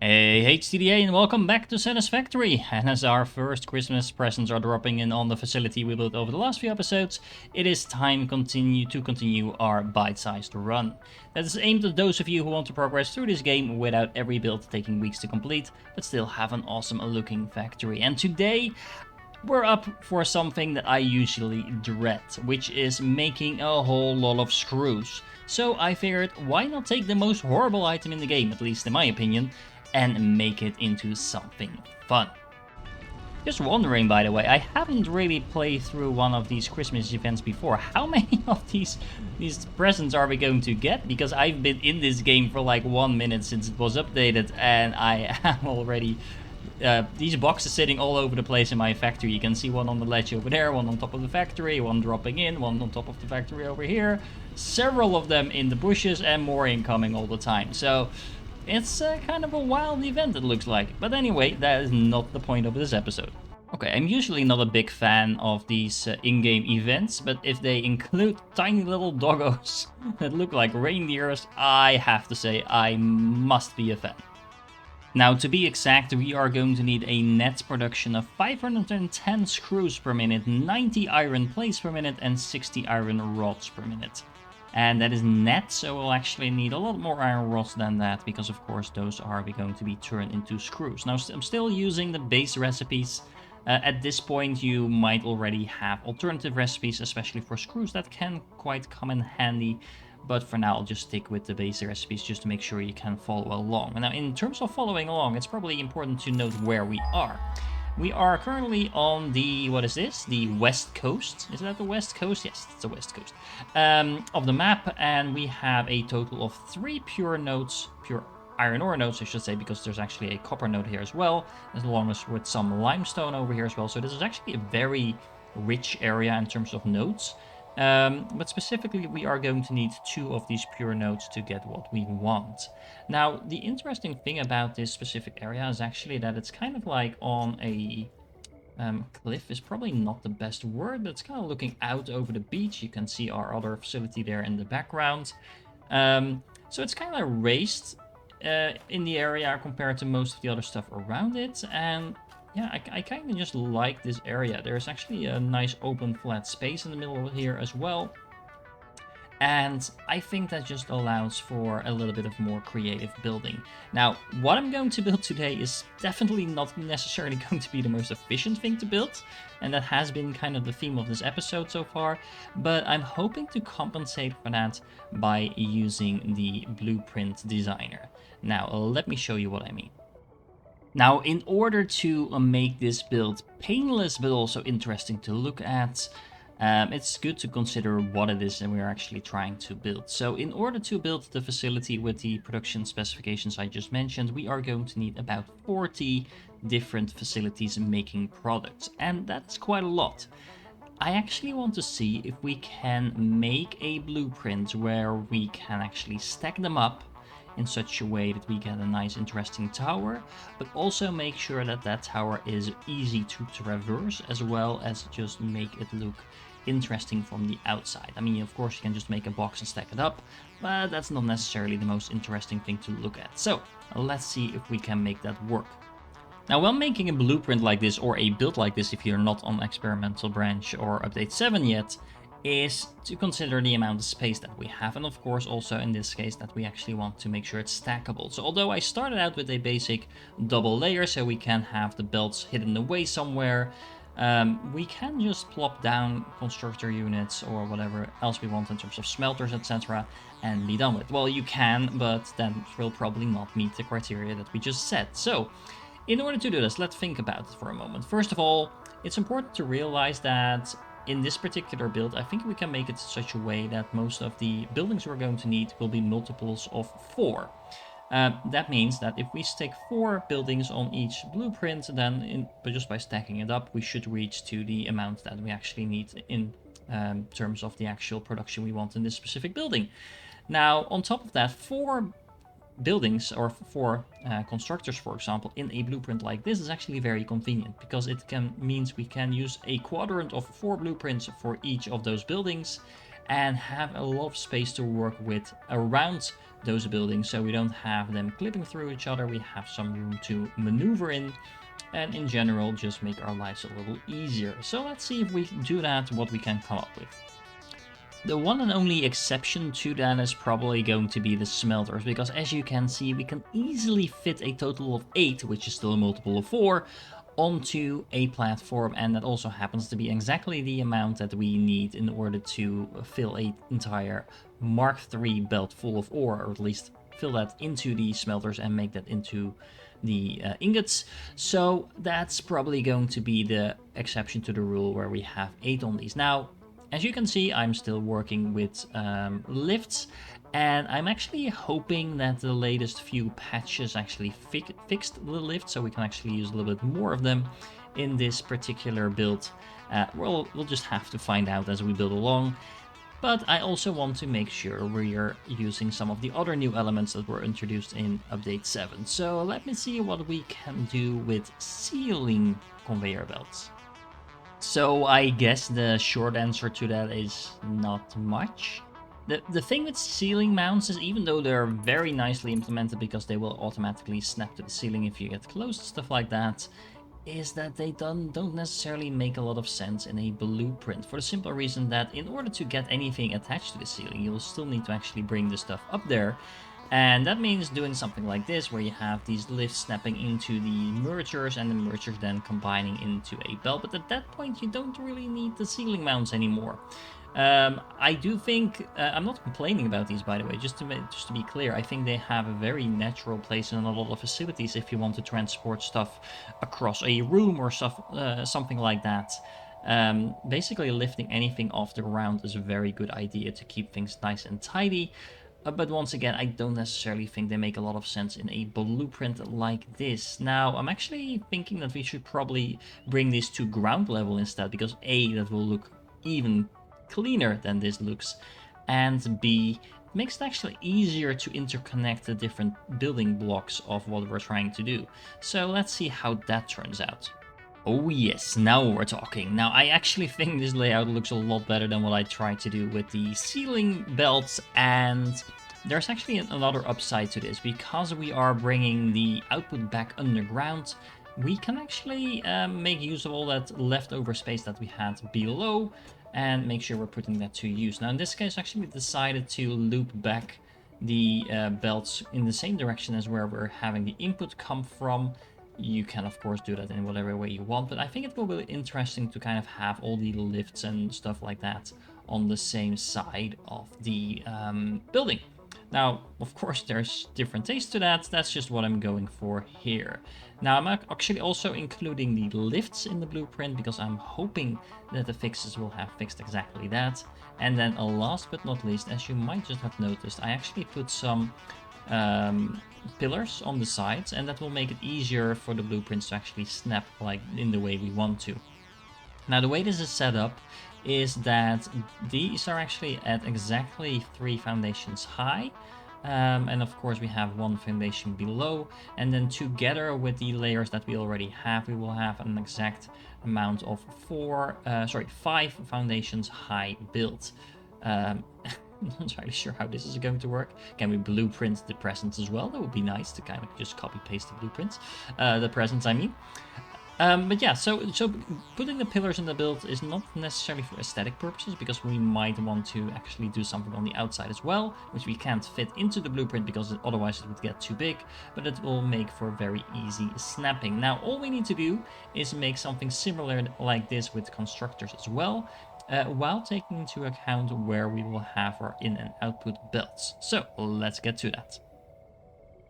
Hey HTDA and welcome back to Satisfactory. And as our first Christmas presents are dropping in on the facility we built over the last few episodes, it is time to continue our bite-sized run. That is aimed at those of you who want to progress through this game without every build taking weeks to complete, but still have an awesome looking factory. And today, we're up for something that I usually dread, which is making a whole lot of screws. So I figured, why not take the most horrible item in the game, at least in my opinion, and make it into something fun. Just wondering, by the way, I haven't really played through one of these Christmas events before. How many of these presents are we going to get? Because I've been in this game for like 1 minute since it was updated, and I am already these boxes sitting all over the place in my factory. You can see one on the ledge over there, one on top of the factory, one dropping in, one on top of the factory over here. Several of them in the bushes and more incoming all the time. So it's kind of a wild event, it looks like. But anyway, that is not the point of this episode. Okay, I'm usually not a big fan of these in-game events, but if they include tiny little doggos that look like reindeers, I have to say I must be a fan. Now, to be exact, we are going to need a net production of 510 screws per minute, 90 iron plates per minute, and 60 iron rods per minute. And that is net, so we'll actually need a lot more iron rods than that, because of course those are going to be turned into screws. Now, I'm still using the base recipes. At this point, you might already have alternative recipes, especially for screws, that can quite come in handy. But for now, I'll just stick with the basic recipes just to make sure you can follow along. Now, in terms of following along, it's probably important to note where we are. We are currently on the, what is this? The west coast. Is that the west coast? Yes, it's the west coast of the map. And we have a total of 3 pure iron ore nodes, I should say, because there's actually a copper node here as well, as long as with some limestone over here as well. So this is actually a very rich area in terms of nodes. But specifically, we are going to need 2 of these pure nodes to get what we want. Now, the interesting thing about this specific area is actually that it's kind of like on a cliff is probably not the best word, but it's kind of looking out over the beach. You can see our other facility there in the background. So it's kind of raised in the area compared to most of the other stuff around it. And yeah, I kind of just like this area. There's actually a nice open flat space in the middle of here as well. And I think that just allows for a little bit of more creative building. Now, what I'm going to build today is definitely not necessarily going to be the most efficient thing to build, and that has been kind of the theme of this episode so far, but I'm hoping to compensate for that by using the blueprint designer. Now, let me show you what I mean. Now, in order to make this build painless but also interesting to look at, it's good to consider what it is that we're actually trying to build. So in order to build the facility with the production specifications I just mentioned, we are going to need about 40 different facilities making products, and that's quite a lot. I actually want to see if we can make a blueprint where we can actually stack them up in such a way that we get a nice interesting tower, but also make sure that that tower is easy to traverse, as well as just make it look interesting from the outside. I mean, of course you can just make a box and stack it up, but that's not necessarily the most interesting thing to look at. So let's see if we can make that work. Now, when making a blueprint like this, or a build like this if you're not on experimental branch or update 7 yet, is to consider the amount of space that we have, and of course also in this case that we actually want to make sure it's stackable. So although I started out with a basic double layer so we can have the belts hidden away somewhere, we can just plop down constructor units or whatever else we want in terms of smelters, etc., and be done with. Well, you can, but then it will probably not meet the criteria that we just set. So in order to do this, let's think about it for a moment. First of all, it's important to realize that in this particular build, I think we can make it such a way that most of the buildings we're going to need will be multiples of 4. That means that if we stick 4 buildings on each blueprint, then just by stacking it up, we should reach to the amount that we actually need in terms of the actual production we want in this specific building. Now, on top of that, 4 buildings or 4 constructors, for example, in a blueprint like this is actually very convenient, because it means we can use a quadrant of 4 blueprints for each of those buildings and have a lot of space to work with around those buildings so we don't have them clipping through each other. We have some room to maneuver in, and in general just make our lives a little easier. So let's see if we do that, what we can come up with. The one and only exception to that is probably going to be the smelters, because as you can see, we can easily fit a total of 8, which is still a multiple of 4, onto a platform, and that also happens to be exactly the amount that we need in order to fill an entire Mark III belt full of ore, or at least fill that into the smelters and make that into the ingots. So that's probably going to be the exception to the rule, where we have 8 on these. Now, as you can see, I'm still working with lifts, and I'm actually hoping that the latest few patches actually fixed the lift, so we can actually use a little bit more of them in this particular build. We'll just have to find out as we build along. But I also want to make sure we're using some of the other new elements that were introduced in Update 7. So let me see what we can do with ceiling conveyor belts. So I guess the short answer to that is not much. The thing with ceiling mounts is, even though they're very nicely implemented because they will automatically snap to the ceiling if you get close to stuff like that, is that they don't necessarily make a lot of sense in a blueprint, for the simple reason that in order to get anything attached to the ceiling, you'll still need to actually bring the stuff up there. And that means doing something like this, where you have these lifts snapping into the mergers, and the mergers then combining into a belt. But at that point, you don't really need the ceiling mounts anymore. I do think, I'm not complaining about these, by the way, just to be clear. I think they have a very natural place in a lot of facilities if you want to transport stuff across a room or stuff, something like that. Basically, lifting anything off the ground is a very good idea to keep things nice and tidy. But once again, I don't necessarily think they make a lot of sense in a blueprint like this. Now, I'm actually thinking that we should probably bring this to ground level instead, because A, that will look even cleaner than this looks, and B, it makes it actually easier to interconnect the different building blocks of what we're trying to do. So let's see how that turns out. Oh yes, now we're talking. Now I actually think this layout looks a lot better than what I tried to do with the ceiling belts, and there's actually another upside to this. Because we are bringing the output back underground, we can actually make use of all that leftover space that we had below and make sure we're putting that to use. Now in this case, actually we decided to loop back the belts in the same direction as where we're having the input come from. You can of course do that in whatever way you want, but I think it will be interesting to kind of have all the lifts and stuff like that on the same side of the building. Now, of course, there's different tastes to that. That's just what I'm going for here. Now, I'm actually also including the lifts in the blueprint because I'm hoping that the fixes will have fixed exactly that. And then last but not least, as you might just have noticed, I actually put some pillars on the sides, and that will make it easier for the blueprints to actually snap like in the way we want to. Now, the way this is set up is that these are actually at exactly 3 foundations high. And of course we have 1 foundation below, and then together with the layers that we already have, we will have an exact amount of 5 foundations high built. I'm not entirely sure how this is going to work. Can we blueprint the presents as well? That would be nice to kind of just copy paste the blueprints, the presents I mean. But yeah, so putting the pillars in the build is not necessarily for aesthetic purposes, because we might want to actually do something on the outside as well, which we can't fit into the blueprint because otherwise it would get too big, but it will make for very easy snapping. Now, all we need to do is make something similar like this with constructors as well, while taking into account where we will have our in and output belts. So let's get to that.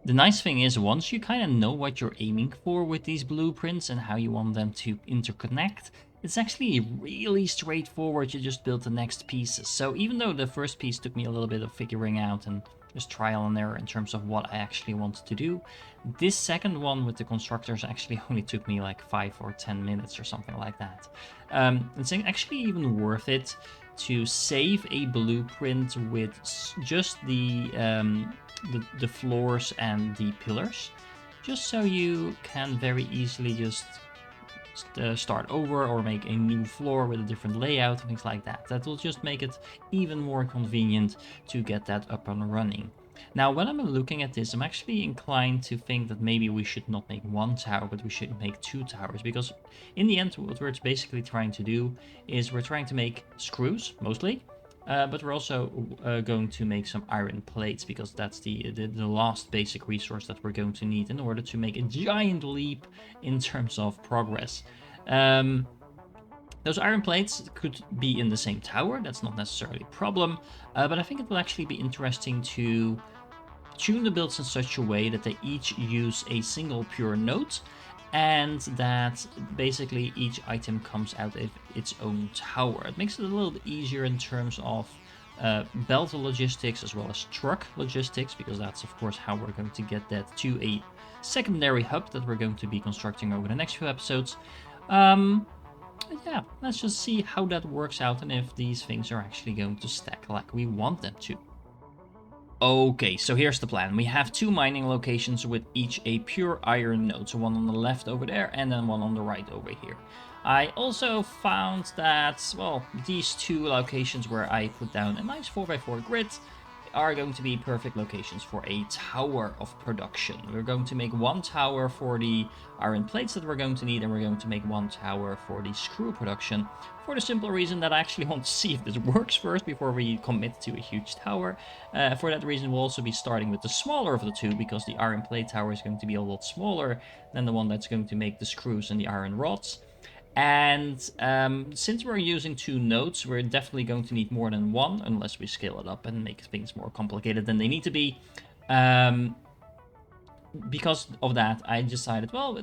The nice thing is, once you kind of know what you're aiming for with these blueprints and how you want them to interconnect, it's actually really straightforward to just build the next pieces. So even though the first piece took me a little bit of figuring out and just trial and error in terms of what I actually wanted to do, this second one with the constructors actually only took me like 5 or 10 minutes or something like that. It's actually even worth it to save a blueprint with just the floors and the pillars, just so you can very easily just start over or make a new floor with a different layout and things like that. That will just make it even more convenient to get that up and running. Now, when I'm looking at this, I'm actually inclined to think that maybe we should not make one tower, but we should make 2 towers, because in the end, what we're basically trying to do is we're trying to make screws, mostly, but we're also going to make some iron plates, because that's the last basic resource that we're going to need in order to make a giant leap in terms of progress. Those iron plates could be in the same tower, that's not necessarily a problem, but I think it will actually be interesting to tune the builds in such a way that they each use a single pure node, and that basically each item comes out of its own tower. It makes it a little bit easier in terms of belt logistics as well as truck logistics, because that's of course how we're going to get that to a secondary hub that we're going to be constructing over the next few episodes. Yeah, let's just see how that works out and if these things are actually going to stack like we want them to. Okay, so here's the plan. We have 2 mining locations with each a pure iron node, so one on the left over there and then one on the right over here. I also found that, well, these 2 locations where I put down a nice 4x4 grid are going to be perfect locations for a tower of production. We're going to make 1 tower for the iron plates that we're going to need, and we're going to make 1 tower for the screw production, for the simple reason that I actually want to see if this works first before we commit to a huge tower. For that reason, we'll also be starting with the smaller of the 2, because the iron plate tower is going to be a lot smaller than the one that's going to make the screws and the iron rods. And since we're using 2 nodes, we're definitely going to need more than 1, unless we scale it up and make things more complicated than they need to be. Because of that, I decided, well,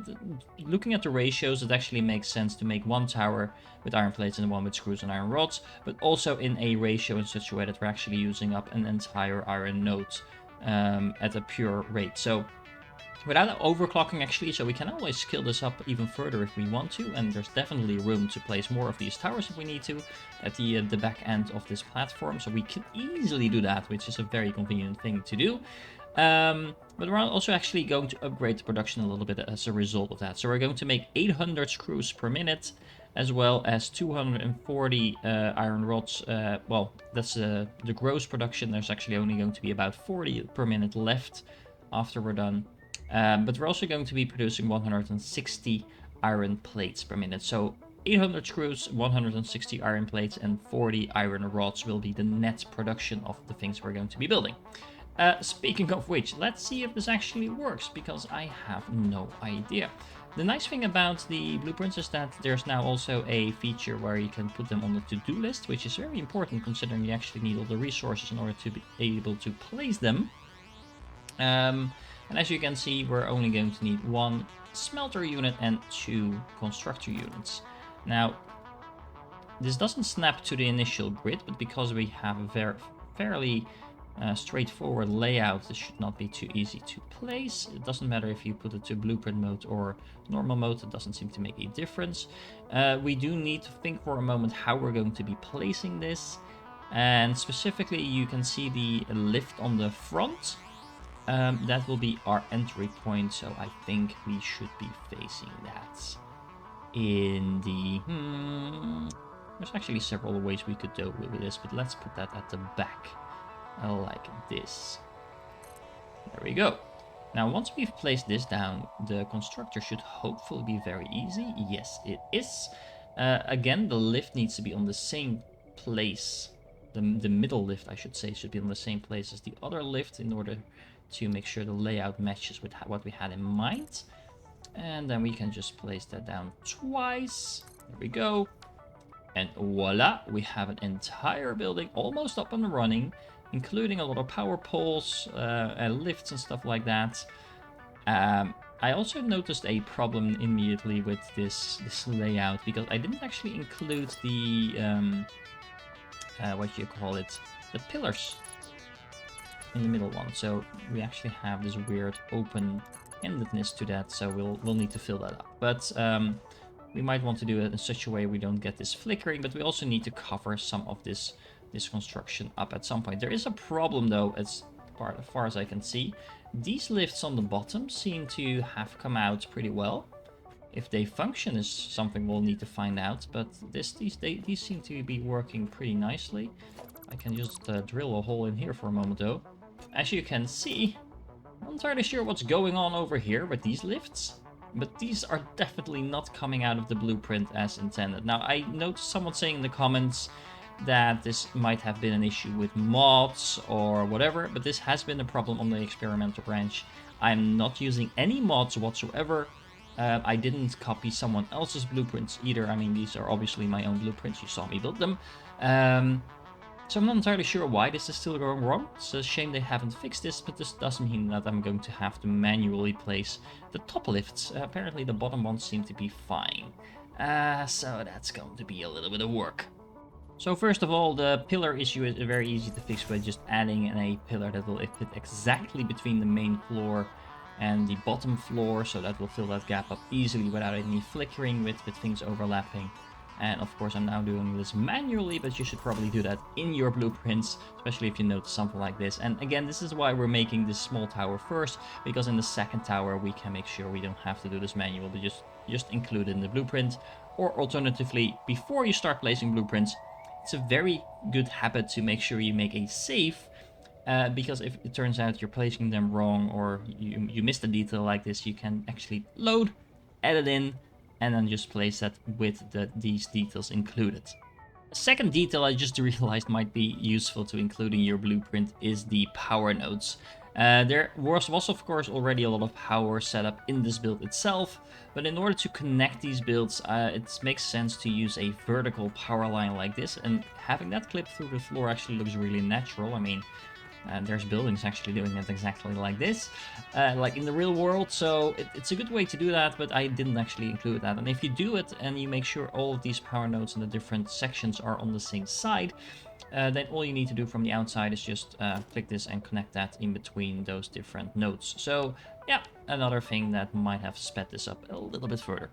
looking at the ratios, it actually makes sense to make 1 tower with iron plates and 1 with screws and iron rods, but also in a ratio in such a way that we're actually using up an entire iron node at a pure rate. So without overclocking actually, so we can always scale this up even further if we want to, and there's definitely room to place more of these towers if we need to at the back end of this platform, so we can easily do that, which is a very convenient thing to do. But we're also actually going to upgrade the production a little bit as a result of that. So we're going to make 800 screws per minute, as well as 240 iron rods. Well, that's the gross production. There's actually only going to be about 40 per minute left after we're done. But we're also going to be producing 160 iron plates per minute. So 800 screws, 160 iron plates, and 40 iron rods will be the net production of the things we're going to be building. Speaking of which, let's see if this actually works, because I have no idea. The nice thing about the blueprints is that there's now also a feature where you can put them on the to-do list, which is very important considering you actually need all the resources in order to be able to place them. And as you can see, we're only going to need 1 smelter unit and 2 constructor units. Now, this doesn't snap to the initial grid, but because we have a fairly straightforward layout, this should not be too easy to place. It doesn't matter if you put it to blueprint mode or normal mode, it doesn't seem to make a difference. We do need to think for a moment how we're going to be placing this. And specifically, you can see the lift on the front. That will be our entry point, so I think we should be facing that in the... There's actually several ways we could do with this, but let's put that at the back, like this. There we go. Now, once we've placed this down, the constructor should hopefully be very easy. Yes, it is. Again, the lift needs to be on the same place. The middle lift, I should say, should be on the same place as the other lift in order to make sure the layout matches with what we had in mind. And then we can just place that down twice. There we go. And voila, we have an entire building almost up and running, including a lot of power poles, and lifts and stuff like that. I also noticed a problem immediately with this layout, because I didn't actually include the, the pillars in the middle one. So we actually have this weird open-endedness to that, so we'll need to fill that up. But we might want to do it in such a way we don't get this flickering, but we also need to cover some of this construction up at some point. There is a problem though, as far as I can see. These lifts on the bottom seem to have come out pretty well. If they function is something we'll need to find out, but these seem to be working pretty nicely. I can just drill a hole in here for a moment though. As you can see, I'm not entirely sure what's going on over here with these lifts, but these are definitely not coming out of the blueprint as intended. Now, I noticed someone saying in the comments that this might have been an issue with mods or whatever, but this has been a problem on the experimental branch. I'm not using any mods whatsoever. I didn't copy someone else's blueprints either. I mean, these are obviously my own blueprints. You saw me build them. So I'm not entirely sure why this is still going wrong. It's a shame they haven't fixed this, but this doesn't mean that I'm going to have to manually place the top lifts. Apparently the bottom ones seem to be fine. So that's going to be a little bit of work. So first of all, the pillar issue is very easy to fix by just adding a pillar that will fit exactly between the main floor and the bottom floor, so that will fill that gap up easily without any flickering with things overlapping. And of course I'm now doing this manually, but you should probably do that in your blueprints, especially if you notice something like this. And again, this is why we're making this small tower first, because in the second tower we can make sure we don't have to do this manual, but just include it in the blueprint. Or alternatively, before you start placing blueprints, it's a very good habit to make sure you make a save, because if it turns out you're placing them wrong or you missed a detail like this, you can actually load, edit in, and then just place that with these details included. A second detail I just realized might be useful to include in your blueprint is the power nodes. There was of course already a lot of power set up in this build itself, but in order to connect these builds, it makes sense to use a vertical power line like this, and having that clip through the floor actually looks really natural. I mean, there's buildings actually doing it exactly like this, like in the real world, so it's a good way to do that, but I didn't actually include that. And if you do it and you make sure all of these power nodes in the different sections are on the same side, then all you need to do from the outside is just click this and connect that in between those different nodes. So yeah, another thing that might have sped this up a little bit further.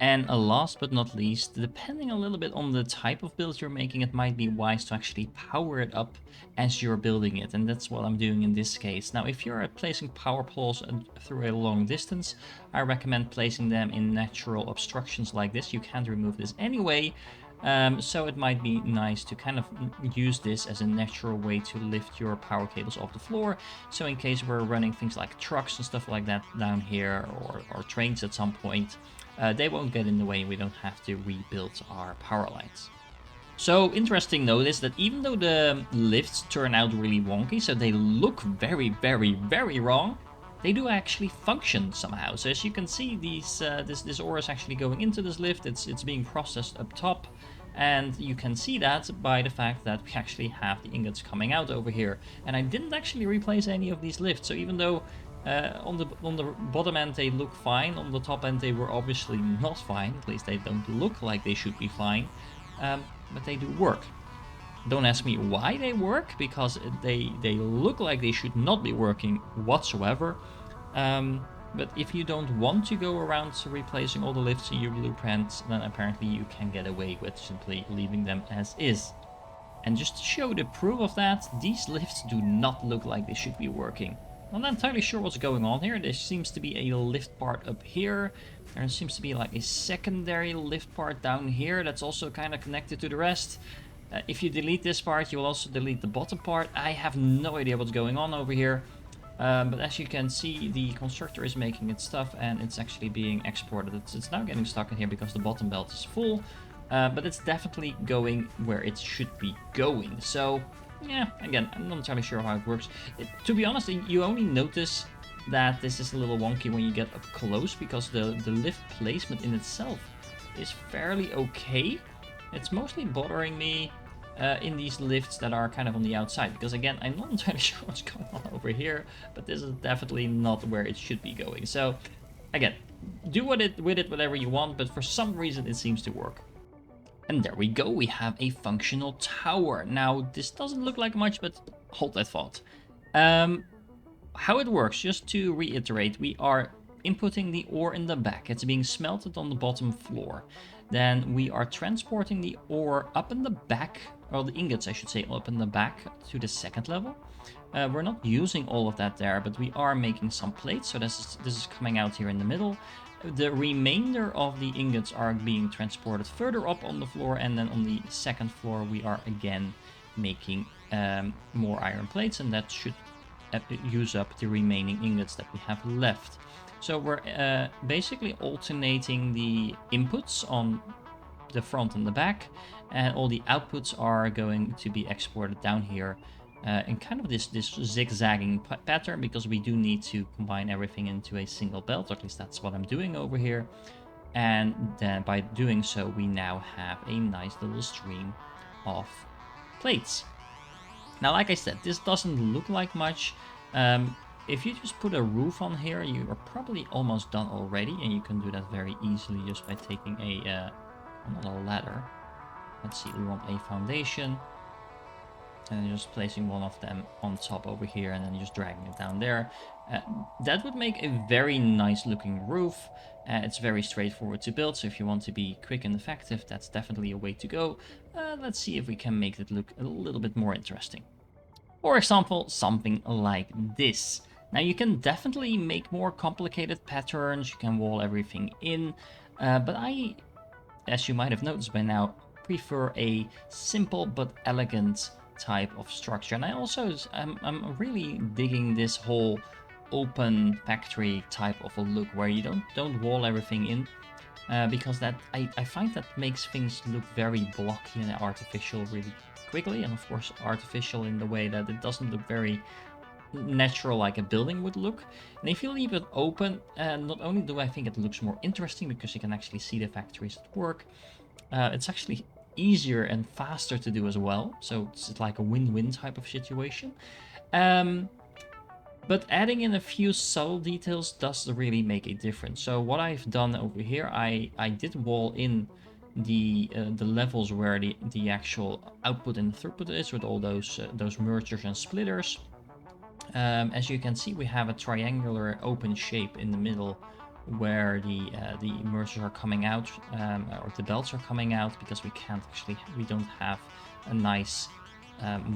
And last but not least, depending a little bit on the type of build you're making, it might be wise to actually power it up as you're building it, and that's what I'm doing in this case. Now, if you're placing power poles through a long distance, I recommend placing them in natural obstructions like this. You can't remove this anyway, so it might be nice to kind of use this as a natural way to lift your power cables off the floor. So in case we're running things like trucks and stuff like that down here, or trains at some point, they won't get in the way. We don't have to rebuild our power lines. So interesting notice that even though the lifts turn out really wonky, so they look very, very, very wrong, they do actually function somehow. So as you can see, this ore is actually going into this lift. It's being processed up top, and you can see that by the fact that we actually have the ingots coming out over here. And I didn't actually replace any of these lifts, so even though on the bottom end they look fine, on the top end they were obviously not fine, at least they don't look like they should be fine, but they do work. Don't ask me why they work, because they look like they should not be working whatsoever. But if you don't want to go around replacing all the lifts in your blueprints, then apparently you can get away with simply leaving them as is. And just to show the proof of that, these lifts do not look like they should be working. I'm not entirely sure what's going on here. There seems to be a lift part up here. There seems to be like a secondary lift part down here that's also kind of connected to the rest. If you delete this part, you will also delete the bottom part. I have no idea what's going on over here. But as you can see, the constructor is making its stuff and it's actually being exported. It's now getting stuck in here because the bottom belt is full. But it's definitely going where it should be going. So yeah, again, I'm not entirely sure how it works. To be honest, you only notice that this is a little wonky when you get up close, because the lift placement in itself is fairly okay. It's mostly bothering me in these lifts that are kind of on the outside, because again, I'm not entirely sure what's going on over here, but this is definitely not where it should be going. So again, do with it whatever you want, but for some reason it seems to work. And there we go, we have a functional tower. Now, this doesn't look like much, but hold that thought. How it works, just to reiterate, we are inputting the ore in the back. It's being smelted on the bottom floor. Then we are transporting the ore up in the back, or the ingots I should say, up in the back to the second level. We're not using all of that there, but we are making some plates, so this is coming out here in the middle. The remainder of the ingots are being transported further up on the floor, and then on the second floor we are again making more iron plates, and that should use up the remaining ingots that we have left. So we're basically alternating the inputs on the front and the back, and all the outputs are going to be exported down here in kind of this zigzagging pattern, because we do need to combine everything into a single belt, or at least that's what I'm doing over here. And then by doing so, we now have a nice little stream of plates. Now, like I said, this doesn't look like much. If you just put a roof on here, you are probably almost done already, and you can do that very easily just by taking another ladder. Let's see, we want a foundation, and just placing one of them on top over here, and then just dragging it down there. That would make a very nice looking roof. It's very straightforward to build, so if you want to be quick and effective, that's definitely a way to go. Let's see if we can make it look a little bit more interesting. For example, something like this. Now you can definitely make more complicated patterns, you can wall everything in, but I, as you might have noticed by now, prefer a simple but elegant type of structure. And I also, I'm really digging this whole open factory type of a look, where you don't wall everything in, because that I find that makes things look very blocky and artificial really quickly, and of course artificial in the way that it doesn't look very natural like a building would look. And if you leave it open, not only do I think it looks more interesting because you can actually see the factories at work, it's actually easier and faster to do as well, so it's like a win-win type of situation. But adding in a few subtle details does really make a difference. So what I've done over here, I did wall in the levels where the actual output and throughput is, with all those mergers and splitters. As you can see, we have a triangular open shape in the middle where the mergers are coming out, or the belts are coming out, because we don't have a nice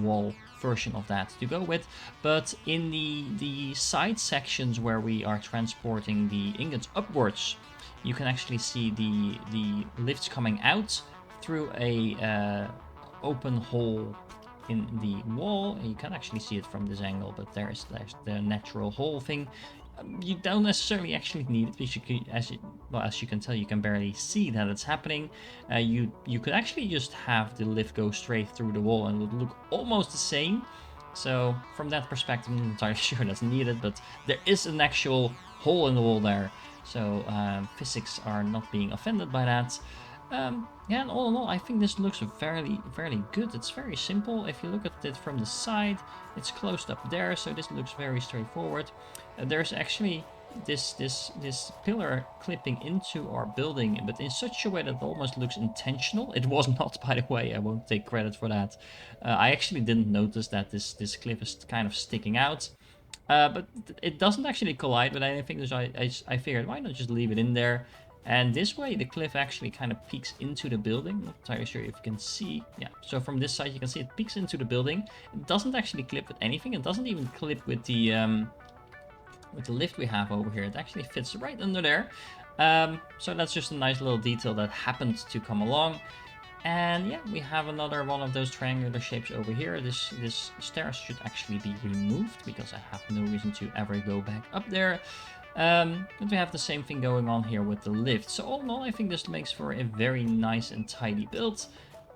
wall version of that to go with. But in the side sections where we are transporting the ingots upwards, you can actually see the lifts coming out through a open hole in the wall, and you can actually see it from this angle, but there's the natural hole thing. You don't necessarily actually need it, because as you can tell, you can barely see that it's happening. You could actually just have the lift go straight through the wall, and it would look almost the same. So from that perspective, I'm not entirely sure that's needed, but there is an actual hole in the wall there, so physics are not being offended by that. Yeah, and all in all, I think this looks fairly good. It's very simple. If you look at it from the side, it's closed up there, so this looks very straightforward. There's actually this pillar clipping into our building, but in such a way that it almost looks intentional. It was not, by the way. I won't take credit for that. I actually didn't notice that this clip is kind of sticking out. But it doesn't actually collide with anything, so I figured, why not just leave it in there? And this way, the cliff actually kind of peeks into the building. Not entirely sure if you can see. Yeah, so from this side, you can see it peeks into the building. It doesn't actually clip with anything. It doesn't even clip with the lift we have over here. It actually fits right under there. So that's just a nice little detail that happened to come along. And yeah, we have another one of those triangular shapes over here. This stairs should actually be removed, because I have no reason to ever go back up there. And we have the same thing going on here with the lift. So all in all, I think this makes for a very nice and tidy build.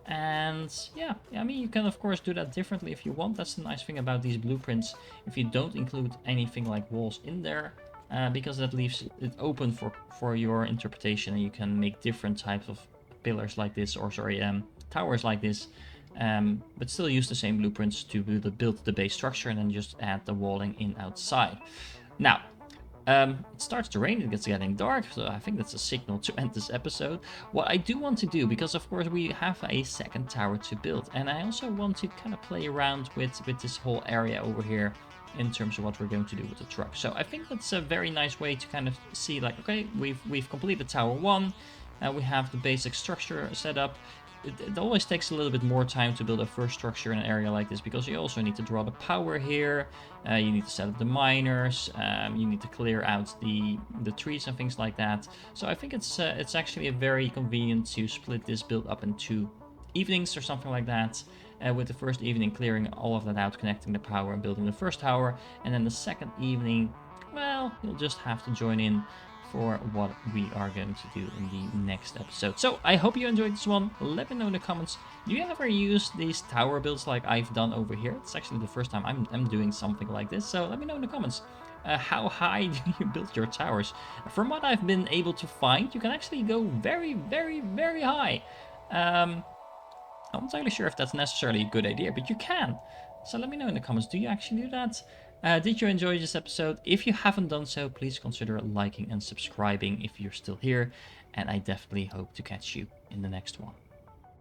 And yeah, I mean, you can of course do that differently if you want. That's the nice thing about these blueprints. If you don't include anything like walls in there, because that leaves it open for your interpretation, and you can make different types of pillars like this, or sorry, towers like this, but still use the same blueprints to build the base structure, and then just add the walling in outside. Now, it starts to rain, it's getting dark, so I think that's a signal to end this episode. What I do want to do, because of course we have a second tower to build, and I also want to kind of play around with this whole area over here in terms of what we're going to do with the truck. So I think that's a very nice way to kind of see, like, okay, we've completed tower 1, we have the basic structure set up. It always takes a little bit more time to build a first structure in an area like this, because you also need to draw the power here, you need to set up the miners, you need to clear out the trees and things like that. So I think it's actually a very convenient to split this build up in 2 evenings or something like that, with the first evening clearing all of that out, connecting the power and building the first tower, and then the second evening, well, you'll just have to join in for what we are going to do in the next episode. So I hope you enjoyed this one. Let me know in the comments, do you ever use these tower builds like I've done over here? It's actually the first time I'm doing something like this, so let me know in the comments. How high do you build your towers? From what I've been able to find, you can actually go very, very, very high. I'm not entirely sure if that's necessarily a good idea, but you can. So let me know in the comments, do you actually do that? Did you enjoy this episode? If you haven't done so, please consider liking and subscribing if you're still here. And I definitely hope to catch you in the next one.